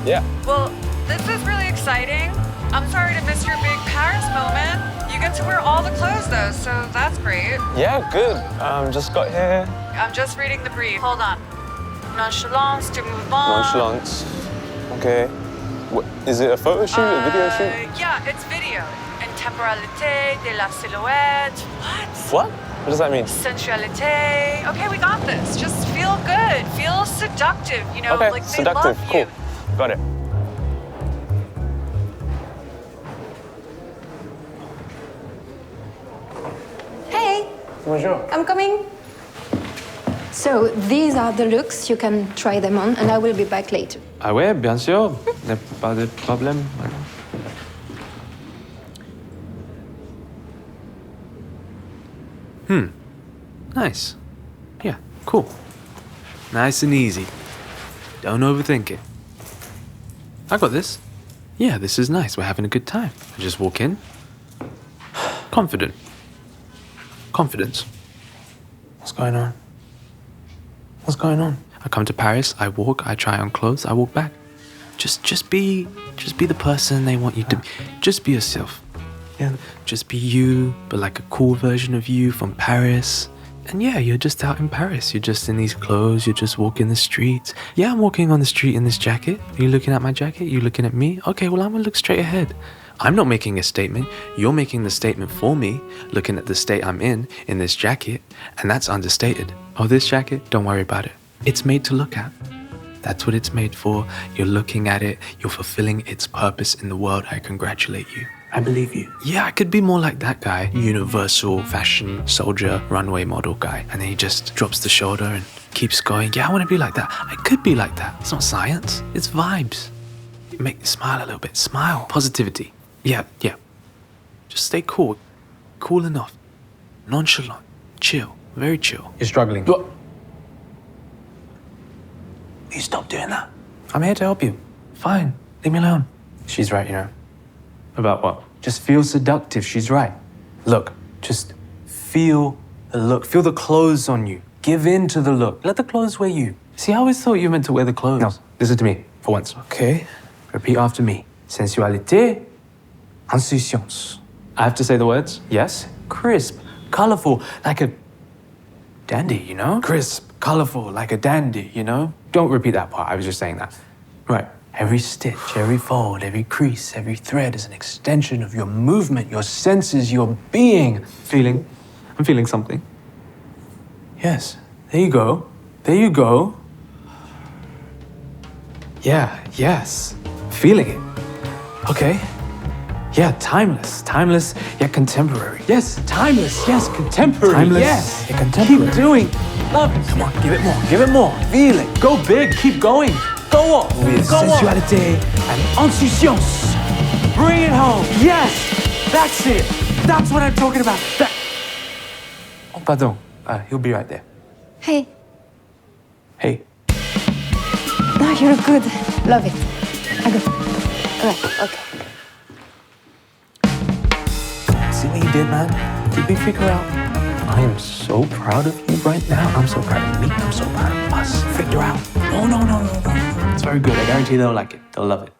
Yeah. Well, this is really exciting. I'm sorry to miss your big Paris moment. You get to wear all the clothes though, so that's great. Yeah, good. Just got here. I'm just reading the brief. Hold on. Nonchalance du mouvement. Nonchalance. Okay. What, is it a photo shoot, a video shoot? Yeah, it's video. Intemporalité de la silhouette. What? What does that mean? Sensualité. Okay, we got this. Just feel good. Feel seductive, you know, Okay, like they seductive. love Cool. you. Got it. Hey, Bonjour. I'm coming. So these are the looks. You can try them on, and I will be back later. Ah ouais, bien sûr. N'est pas de problème. Nice. Yeah, cool. Nice and easy. Don't overthink it. I got this. Yeah, this is nice. We're having a good time. I just walk in. Confident. Confidence. What's going on? What's going on? I come to Paris, I walk, I try on clothes, I walk back. Just be the person they want you to be. Just be yourself. Yeah. Just be you, but like a cool version of you from Paris. And yeah, you're just out in Paris. You're just in these clothes. You're just walking the streets. Yeah, I'm walking on the street in this jacket. Are you looking at my jacket? You looking at me? Okay, well, I'm gonna look straight ahead. I'm not making a statement. You're making the statement for me, looking at the state I'm in this jacket, and that's understated. Oh, this jacket? Don't worry about it. It's made to look at. That's what it's made for. You're looking at it. You're fulfilling its purpose in the world. I congratulate you. I believe you. Yeah, I could be more like that guy. Universal fashion soldier, runway model guy. And then he just drops the shoulder and keeps going. Yeah, I want to be like that. I could be like that. It's not science. It's vibes. Make me smile a little bit. Smile. Positivity. Yeah. Just stay cool. Cool enough. Nonchalant. Chill. Very chill. You're struggling. What? You stop doing that. I'm here to help you. Fine. Leave me alone. She's right, you know. About what? Just feel seductive. She's right. Look, just feel the look. Feel the clothes on you. Give in to the look. Let the clothes wear you. See, I always thought you meant to wear the clothes. No, listen to me for once. Okay. Repeat after me. Sensualité, insouciance. I have to say the words? Yes. Crisp, colorful, like a dandy, you know? Crisp, colorful, like a dandy, you know? Don't repeat that part. I was just saying that. Right. Every stitch, every fold, every crease, every thread is an extension of your movement, your senses, your being. I'm feeling something. Yes, there you go. There you go. Yeah, yes, feeling it. Okay. Yeah, timeless, yet contemporary. Yes, timeless, yes, contemporary. Timeless, yes, yet contemporary. Keep doing. Love it. Come on, give it more. Feel it. Go big, keep going. Go on. With sensualité and insouciance. Bring it home. Yes, that's it. That's what I'm talking about. Oh, pardon. He'll be right there. Hey. Hey. No, you're good. Love it. I go. Right, okay. See what you did, man? Did we figure out? I am so proud of you right now. I'm so proud of me. I'm so proud of us. Figure out. No. It's very good. I guarantee they'll like it. They'll love it.